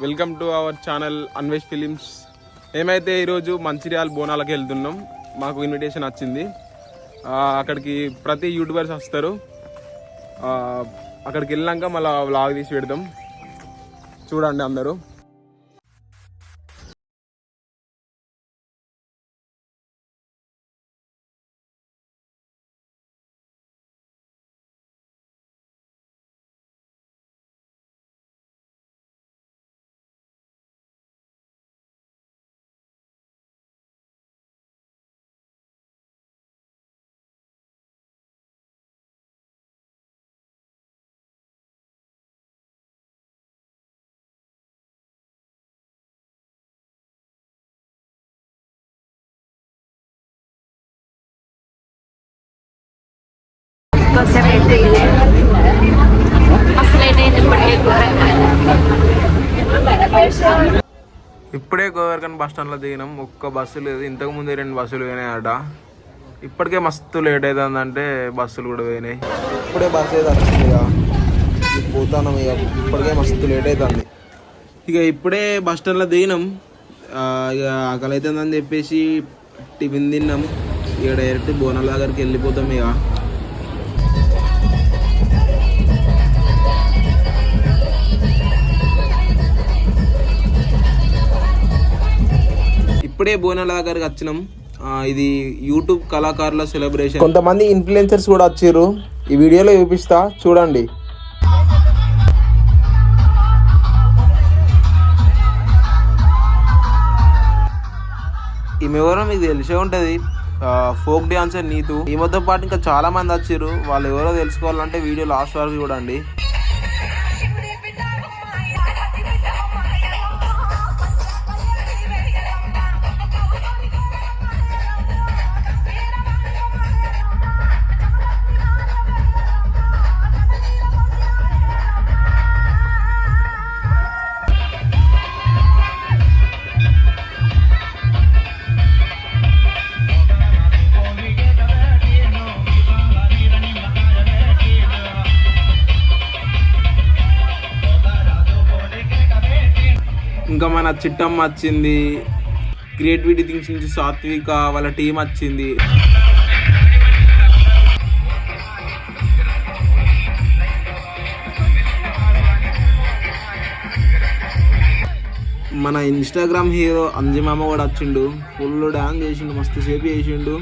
Welcome to our channel Anvesh films. మేమైతే ఈరోజు మంచిర్యాల బోనాలకు వెళ్తున్నాం. మాకు ఇన్విటేషన్ వచ్చింది. అక్కడికి ప్రతి యూట్యూబర్స్ వస్తారు. అక్కడికి వెళ్ళాక మళ్ళీ వ్లాగ్ తీసి పెడతాం. చూడండి అందరూ. ఇప్పుడే గోవర్ధన్ బస్ స్టాండ్లో దిగినాం. ఒక్క బస్సు లేదు. ఇంతకు ముందే 2 బస్సులు పోయినాయట. ఇప్పటికే మస్తు లేట్ అవుతుందంటే బస్సులు కూడా పోయినాయి. ఇప్పుడే బస్సు అయితే వచ్చింది. పోతాను ఇప్పటికే మస్తు లేట్ అవుతుంది. ఇక ఇప్పుడే బస్ స్టాండ్లో దిగినాం. ఇక ఆకలి అవుతుందని చెప్పేసి టిఫిన్ తిన్నాం. ఇక డైరెక్ట్ బోనాల దగ్గరికి వెళ్ళిపోతాం. ఇక ఇప్పుడే బోనాల దగ్గరికి వచ్చినాం. ఇది యూట్యూబ్ కళాకారుల సెలబ్రేషన్. కొంతమంది ఇన్ఫ్లుయెన్సర్స్ కూడా వచ్చారు. ఈ వీడియోలో చూపిస్తా, చూడండి. ఈమె ఎవరో మీకు తెలిసే ఉంటుంది. Folk dancer Neetu. ఈమెతో పాటు ఇంకా చాలా మంది వచ్చారు. వాళ్ళు ఎవరో తెలుసుకోవాలంటే వీడియో లాస్ట్ వరకు చూడండి. ఇంకా మన చిట్టమ్మ వచ్చింది. క్రియేటివిటీ థింగ్స్ నుంచి సాత్విక వాళ్ళ టీం వచ్చింది. మన ఇన్స్టాగ్రామ్ హీరో అంజిమామ కూడా వచ్చిండు. ఫుల్ డాన్స్ చేసిండు, మస్తు సేపు చేసిండు.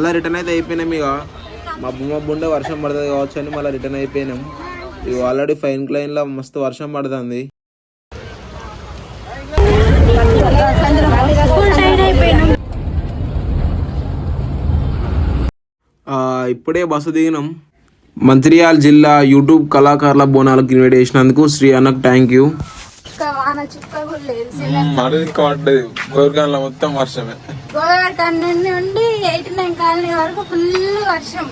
మళ్ళీ రిటర్న్ అయితే అయిపోయినాం. ఇక మబ్బు ఉండే వర్షం పడుతుంది కావచ్చు అని మళ్ళీ రిటర్న్ అయిపోయినాం. ఇక ఆల్రెడీ ఫైన్ క్లైన్లో మస్తు వర్షం పడుతుంది. ఇప్పుడే బస్సు దిగినాం. మంచిర్యాల జిల్లా యూట్యూబ్ కళాకారుల బోనాలకు ఇన్వైట్ చేసినందుకు శ్రీ అన్నకు థ్యాంక్ యూ. మొత్తం వర్షమే. గోదావరి కాలనీ నుండి 89 కాలనీ వరకు ఫుల్ వర్షం.